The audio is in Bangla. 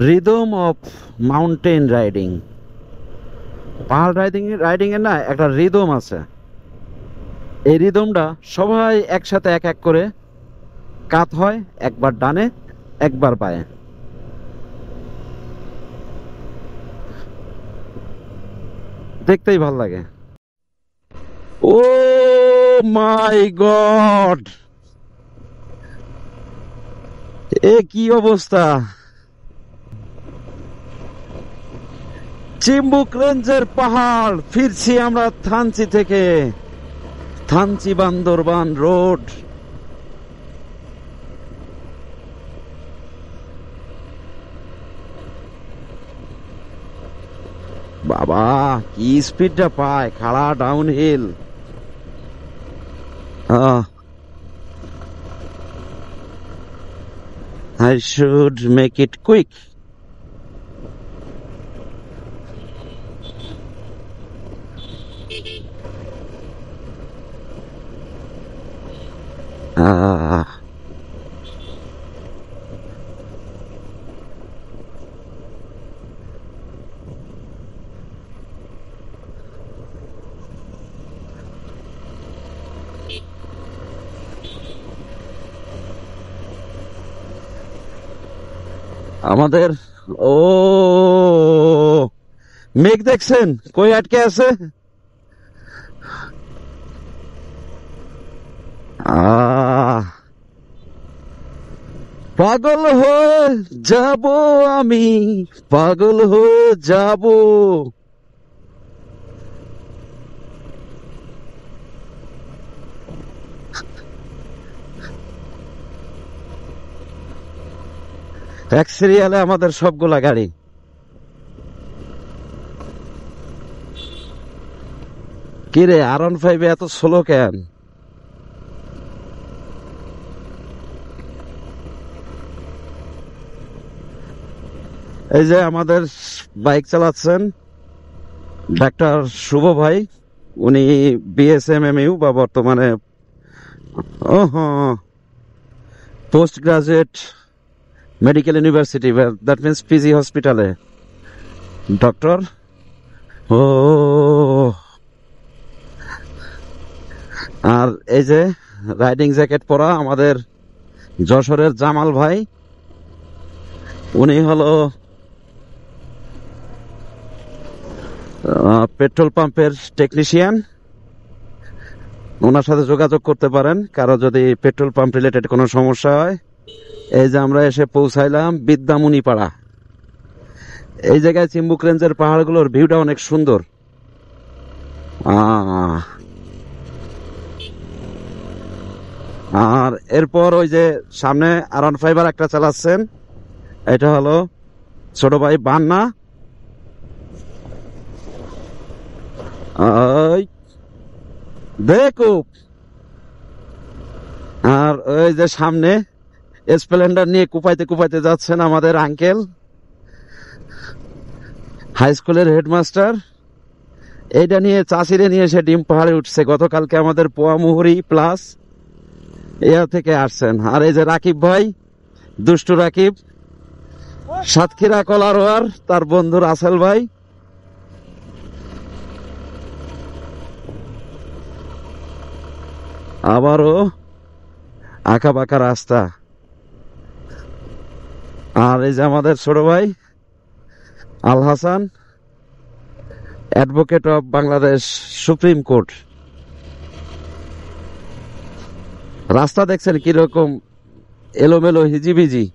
Rhythm of mountain riding. পাহাড় রাইডিং এর না একটা রিদম আছে। এই রিদমটা সবাই একসাথে এক এক করে কাত হয়, একবার ডানে একবার বায়ে। দেখতেই ভাল লাগে। ও মাই গড, এ কি অবস্থা! চিম্বুক রেঞ্জের পাহাড়, ফিরছি আমরা থানচি থেকে। থানচি বান্দরবান রোড। বাবা কি স্পিডটা পায়, খাড়া down hill. I should make it quick. আমাদের ও মেঘ দেখছেন কই আটকে আছে। পাগল হয়ে যাব আমি, পাগল হয়ে যাব। এক সিরিয়ালে আমাদের সবগুলা গাড়ি। কিরে R15 এত স্লো কেন? এই যে আমাদের বাইক চালাচ্ছেন ডাক্তার শুভ ভাই, উনি BSMMU বা বর্তমানে post graduate medical university, that means PG হসপিটালে ডক্টর। ও আর এই যে রাইডিং জ্যাকেট পরা আমাদের যশোরের জামাল ভাই, উনি হলো পেট্রোল পাম্পের টেকনিশিয়ান। ওনার সাথে যোগাযোগ করতে পারেন কারো যদি পেট্রোল পাম্প রিলেটেড কোনো সমস্যা হয়। এই যে আমরা এসে পৌঁছাইলাম বিদ্যামণি পাড়া। এই জায়গায় চিম্বুক রেঞ্জের পাহাড়গুলোর ভিউটা অনেক সুন্দর। আর এরপর ওই যে সামনে R15 একটা চালাচ্ছেন, এটা হলো ছোট ভাই বান্না। দেখো, আর ওই যে সামনে স্প্লেন্ডার নিয়ে কুপাইতে কুপাইতে যাচ্ছেন আমাদের আঙ্কেল, হাই স্কুলের হেডমাস্টার। এইটা নিয়ে চাষিরে নিয়ে সে ডিম পাহাড়ে উঠছে। গতকালকে আমাদের পোয়ামুহুরি প্লাস এয়া থেকে আসছেন। আর এই যে রাকিব ভাই, দুষ্টু রাকিব, সাতক্ষীরা কলারোয়ার, তার বন্ধু রাসেল ভাই। আবারও আঁকা বাঁকা রাস্তা। আর এই যে আমাদের ছোট ভাই Al Hasan, advocate of Bangladesh supreme court. রাস্তা দেখছেন কিরকম এলোমেলো হিজিবিজি।